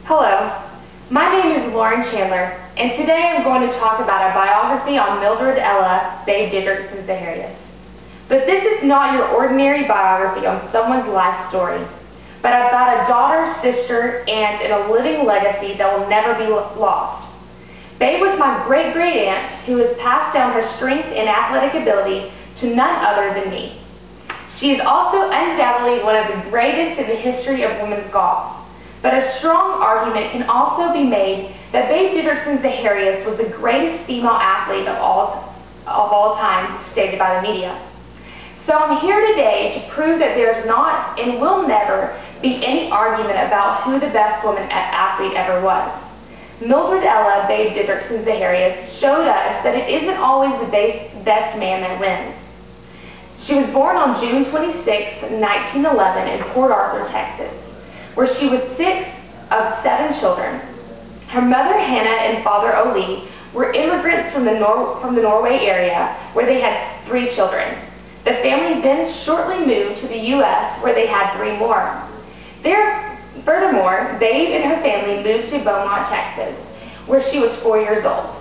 Hello, my name is Lauren Chandler, and today I'm going to talk about a biography on Mildred Ella Babe Didrikson Zaharias. But this is not your ordinary biography on someone's life story, but about a daughter, sister, and a living legacy that will never be lost. Babe was my great-great-aunt who has passed down her strength and athletic ability to none other than me. She is also undoubtedly one of the greatest in the history of women's golf. But a strong argument can also be made that Babe Didrikson Zaharias was the greatest female athlete of all time, stated by the media. So I'm here today to prove that there's not and will never be any argument about who the best woman athlete ever was. Mildred Ella Babe Didrikson Zaharias showed us that it isn't always the best man that wins. She was born on June 26, 1911 in Port Arthur, Texas, where she was 6 of 7 children. Her mother, Hannah, and father, Ole, were immigrants from the Norway area, where they had 3 children. The family then shortly moved to the U.S., where they had 3 more. Furthermore, Babe and her family moved to Beaumont, Texas, where she was 4 years old.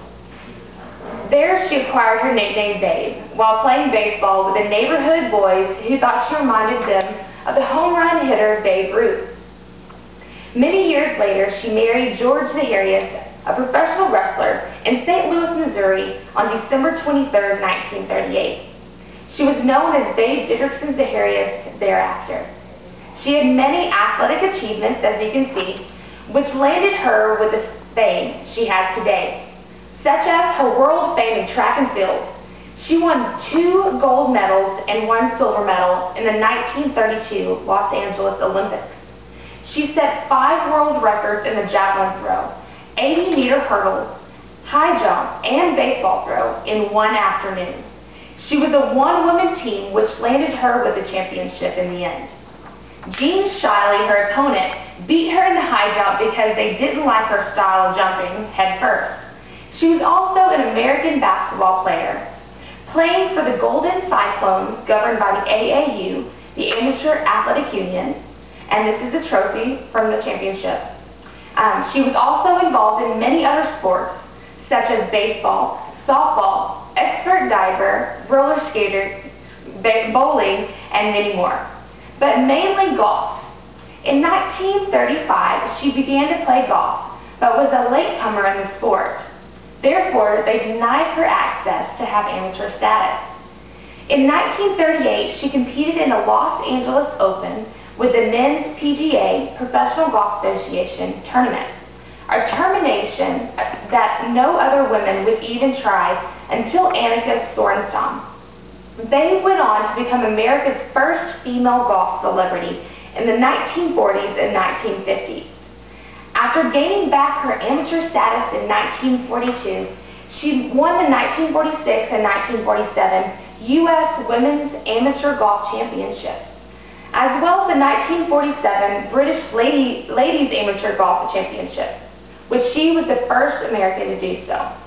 There, she acquired her nickname Babe, while playing baseball with the neighborhood boys who thought she reminded them of the home run hitter Babe Ruth. Many years later, she married George Zaharias, a professional wrestler, in St. Louis, Missouri, on December 23, 1938. She was known as Babe Didrikson Zaharias thereafter. She had many athletic achievements, as you can see, which landed her with the fame she has today, such as her world fame in track and field. She won 2 gold medals and 1 silver medal in the 1932 Los Angeles Olympics. She set 5 world records in the javelin throw, 80-meter hurdles, high jump, and baseball throw in one afternoon. She was a one-woman team which landed her with the championship in the end. Jean Shiley, her opponent, beat her in the high jump because they didn't like her style of jumping head first. She was also an American basketball player, playing for the Golden Cyclones, governed by the AAU, the Amateur Athletic Union, and this is a trophy from the championship. She was also involved in many other sports, such as baseball, softball, expert diver, roller skater, bowling, and many more, but mainly golf. In 1935, she began to play golf, but was a latecomer in the sport. Therefore, they denied her access to have amateur status. In 1938, she competed in the Los Angeles Open with the Men's PGA Professional Golf Association tournament, a termination that no other women would even try until Annika Sorenstam. They went on to become America's first female golf celebrity in the 1940s and 1950s. After gaining back her amateur status in 1942, she won the 1946 and 1947 U.S. Women's Amateur Golf Championships, as well as the 1947 British Ladies Amateur Golf Championship, which she was the first American to do so.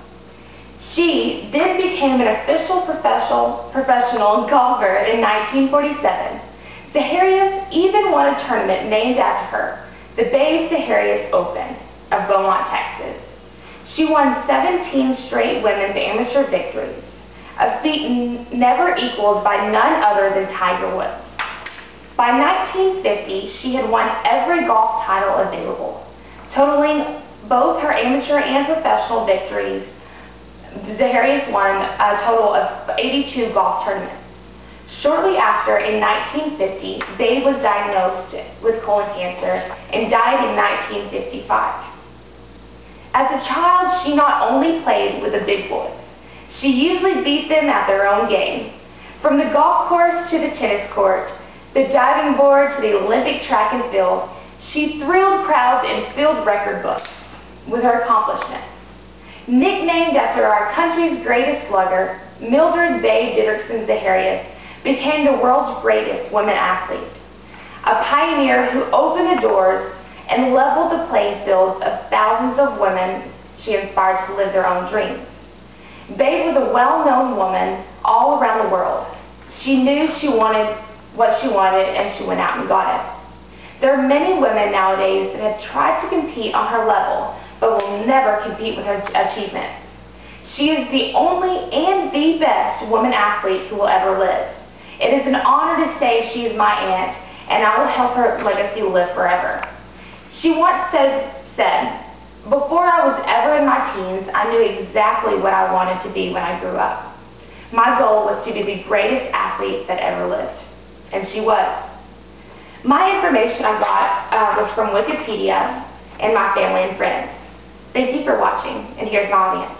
She then became an official professional golfer in 1947. Zaharias even won a tournament named after her, the Babe Zaharias Open of Beaumont, Texas. She won 17 straight women's amateur victories, a feat never equaled by none other than Tiger Woods. By 1950, she had won every golf title available, totaling both her amateur and professional victories. Zaharias won a total of 82 golf tournaments. Shortly after, in 1950, Babe was diagnosed with colon cancer and died in 1955. As a child, she not only played with the big boys, she usually beat them at their own game. From the golf course to the tennis court, the diving board to the Olympic track and field, she thrilled crowds and filled record books with her accomplishments. Nicknamed after our country's greatest slugger, Mildred Babe Didrikson Zaharias became the world's greatest women athlete, a pioneer who opened the doors and leveled the playing fields of thousands of women she inspired to live their own dreams. Babe was a well-known woman all around the world. She knew what she wanted, and she went out and got it. There are many women nowadays that have tried to compete on her level, but will never compete with her achievement. She is the only and the best woman athlete who will ever live. It is an honor to say she is my aunt, and I will help her legacy live forever. She once said, "Before I was ever in my teens, I knew exactly what I wanted to be when I grew up. My goal was to be the greatest athlete that ever lived." And she was. My information I got was from Wikipedia and my family and friends. Thank you for watching, and here's my audience.